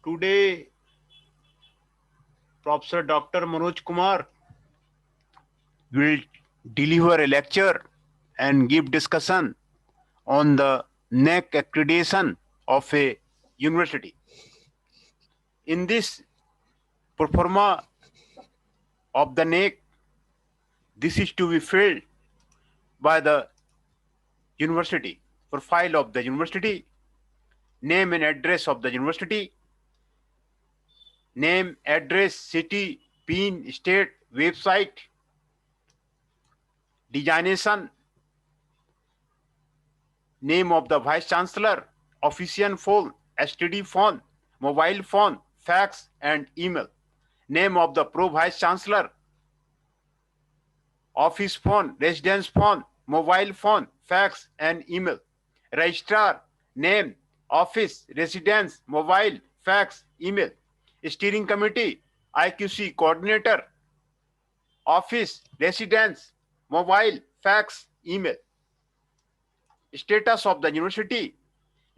Today, Professor Dr. Manoj Kumar will deliver a lecture and give discussion on the NAC accreditation of a university. In this proforma of the NAC, this is to be filled by the university, profile of the university, name and address of the university, name, address, city, PIN, state, website, designation, name of the vice chancellor, official phone, STD phone, mobile phone, fax and email, name of the pro vice chancellor, office phone, residence phone, mobile phone, fax and email, registrar, name, office, residence, mobile, fax, email, steering committee, IQC coordinator, office, residence, mobile, fax, email. Status of the university,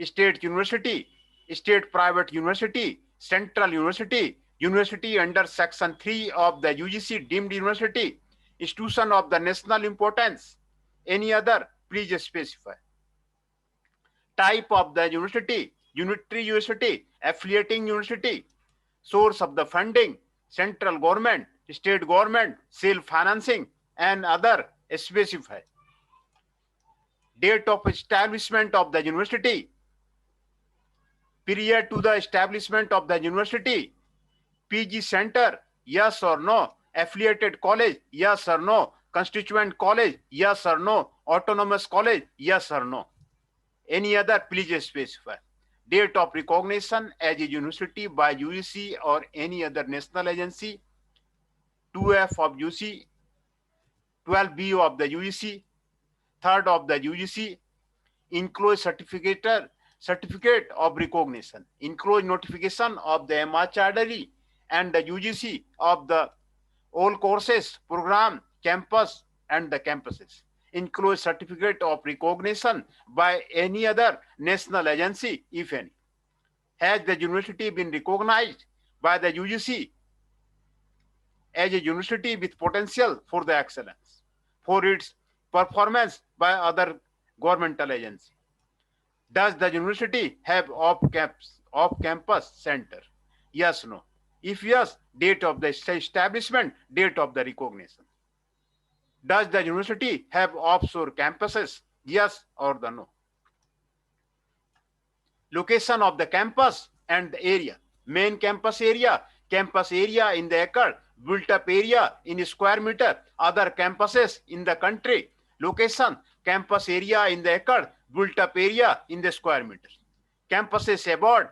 state university, state private university, central university, university under section 3 of the UGC deemed university, institution of the national importance, any other, please specify. Type of the university, unitary university, affiliating university, source of the funding, central government, state government, self-financing, and other, specify. Date of establishment of the university, period to the establishment of the university, PG center, yes or no, affiliated college, yes or no, constituent college, yes or no, autonomous college, yes or no, any other, please specify. Date of recognition as a university by UGC or any other national agency, 2F of UGC, 12B of the UGC, 3rd of the UGC, enclosed certificate of recognition, enclosed notification of the MHRD and the UGC of the all courses, program, campus and the campuses, enclosed certificate of recognition by any other national agency, if any. Has the university been recognized by the UGC as a university with potential for the excellence, for its performance by other governmental agency? Does the university have off-campus center? Yes, no. If yes, date of the establishment, date of the recognition. Does the university have offshore campuses? Yes or the no. Location of the campus and the area. Main campus area in the acre, built up area in square meter, other campuses in the country. Location, campus area in the acre, built up area in the square meter. Campuses abroad,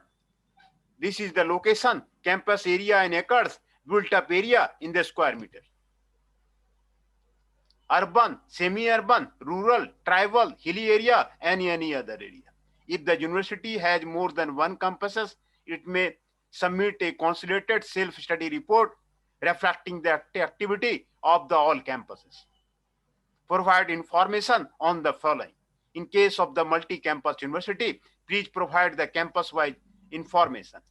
this is the location, campus area in acres, built up area in the square meter. Urban, semi-urban, rural, tribal, hilly area, and any other area. If the university has more than one campuses, it may submit a consolidated self-study report reflecting the activity of the all campuses. Provide information on the following. In case of the multi-campus university, please provide the campus-wide information.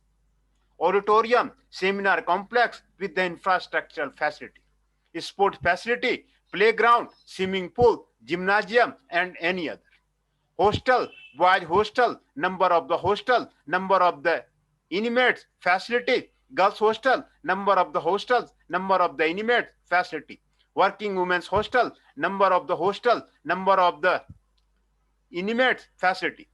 Auditorium, seminar complex with the infrastructural facility, sport facility, playground, swimming pool, gymnasium, and any other. Hostel, boys hostel, number of the inmates, facility, girls hostel, number of the hostels, number of the inmates, facility. Working women's hostel, number of the inmates, facility.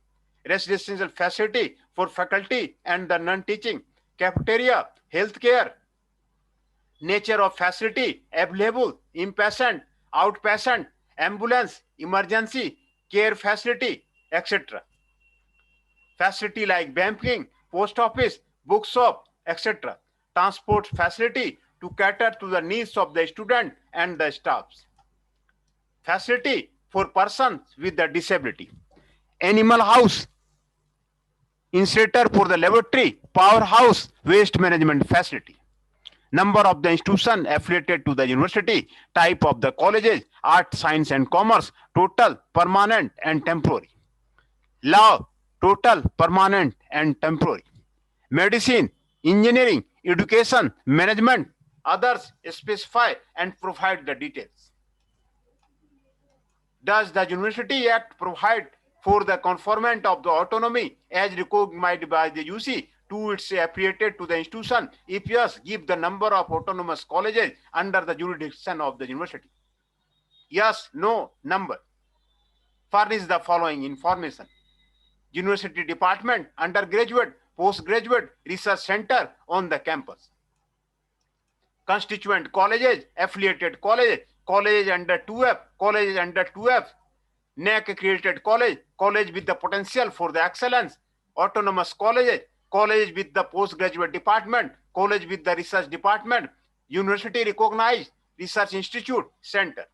Residential facility for faculty and the non-teaching, cafeteria, healthcare, nature of facility, available, inpatient, outpatient, ambulance, emergency, care facility, etc. Facility like banking, post office, bookshop, etc. Transport facility to cater to the needs of the student and the staffs. Facility for persons with the disability. Animal house, incinerator for the laboratory, powerhouse, waste management facility. Number of the institution affiliated to the university, type of the colleges, art, science and commerce, total, permanent and temporary. Law, total, permanent and temporary. Medicine, engineering, education, management, others specify and provide the details. Does the University Act provide for the conferment of the autonomy as recognized by the UC to its affiliated to the institution? If yes, give the number of autonomous colleges under the jurisdiction of the university. Yes, no, number. Furnish the following information. University department, undergraduate, postgraduate, research center on the campus. Constituent colleges, affiliated colleges, colleges under 2F, colleges under 2F, NAC accredited college, college with the potential for the excellence, autonomous colleges, college with the postgraduate department, college with the research department, university recognized research institute, center.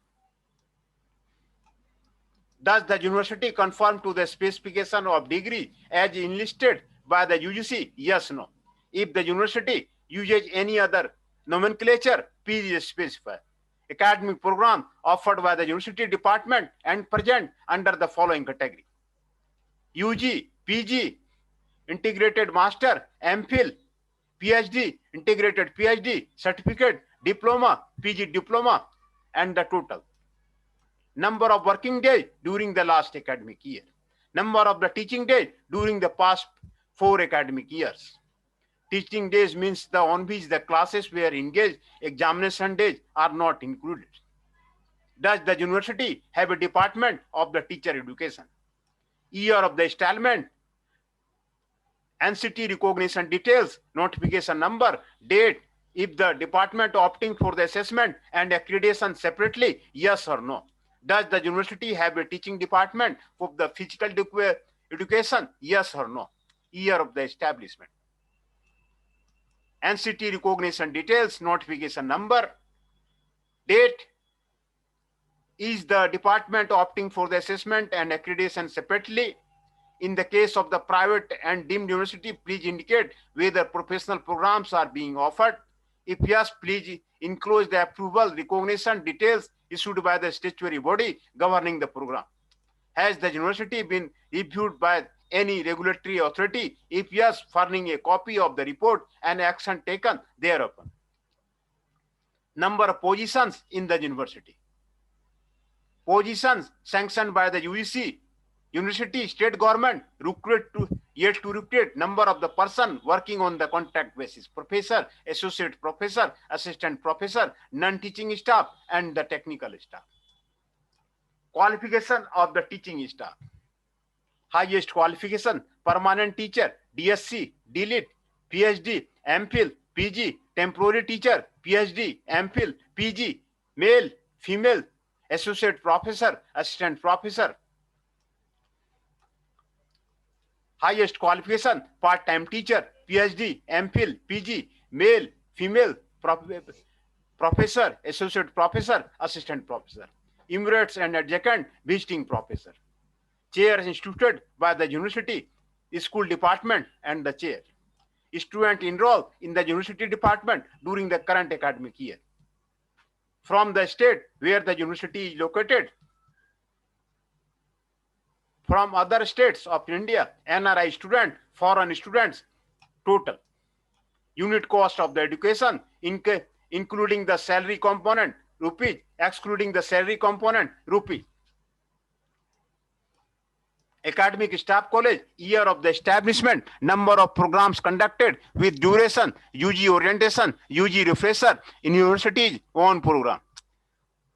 Does the university conform to the specification of degree as enlisted by the UGC? Yes, no. If the university uses any other nomenclature, please specify. Academic program offered by the university department and present under the following category: UG, PG, integrated master, MPhil, PhD, integrated PhD, certificate, diploma, PG diploma, and the total. Number of working days during the last academic year. Number of the teaching days during the past 4 academic years. Teaching days means the on which the classes were engaged, examination days are not included. Does the university have a department of the teacher education? Year of the establishment, NCT recognition details, notification number, date, if the department opting for the assessment and accreditation separately, yes or no. Does the university have a teaching department for the physical education, yes or no. Year of the establishment. NCT recognition details, notification number, date, is the department opting for the assessment and accreditation separately? In the case of the private and deemed university, please indicate whether professional programs are being offered. If yes, please enclose the approval recognition details issued by the statutory body governing the program. Has the university been reviewed by any regulatory authority? If yes, furnish a copy of the report and action taken thereupon. Number of positions in the university. Positions sanctioned by the UGC, university, state government, yet to recruit number of the person working on the contract basis, professor, associate professor, assistant professor, non-teaching staff, and the technical staff. Qualification of the teaching staff. Highest qualification, permanent teacher, DSc, DLit, PhD, MPhil, PG, temporary teacher, PhD, MPhil, PG, male, female, associate professor, assistant professor. Highest qualification, part-time teacher, PhD, MPhil, PG, male, female, professor, associate professor, assistant professor. Emeritus and adjunct, visiting professor. Chairs instituted by the university, school department, and the chair. Student enrolled in the university department during the current academic year. From the state where the university is located, from other states of India, NRI student, foreign students, total. Unit cost of the education, including the salary component, rupees, excluding the salary component, rupee. Academic staff college, year of the establishment, number of programs conducted with duration, UG orientation, UG refresher in university's own program.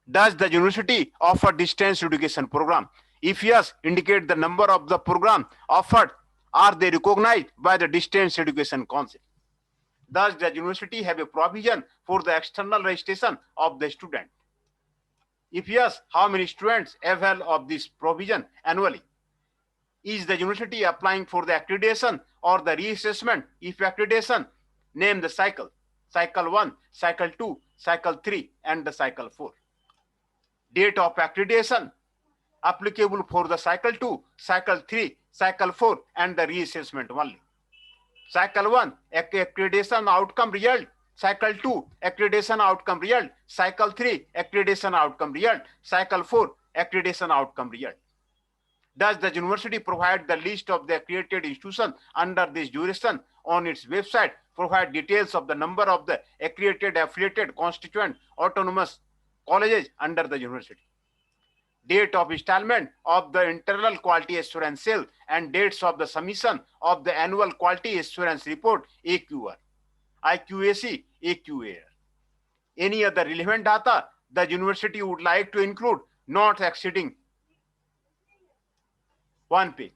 Does the university offer distance education program? If yes, indicate the number of the program offered. Are they recognized by the distance education council? Does the university have a provision for the external registration of the student? If yes, how many students avail of this provision annually? Is the university applying for the accreditation or the reassessment? If accreditation, name the cycle. Cycle 1, cycle 2, cycle 3, and the cycle 4. Date of accreditation applicable for the cycle 2, cycle 3, cycle 4, and the reassessment only. Cycle 1, accreditation outcome result. Cycle 2, accreditation outcome result. Cycle 3, accreditation outcome result. Cycle 4, accreditation outcome result. Does the university provide the list of the accredited institutions under this jurisdiction on its website provide details of the number of the accredited, affiliated, constituent, autonomous colleges under the university, date of installment of the internal quality assurance cell, and dates of the submission of the annual quality assurance report, AQR, IQAC, AQAR. Any other relevant data the university would like to include, not exceeding 1 page.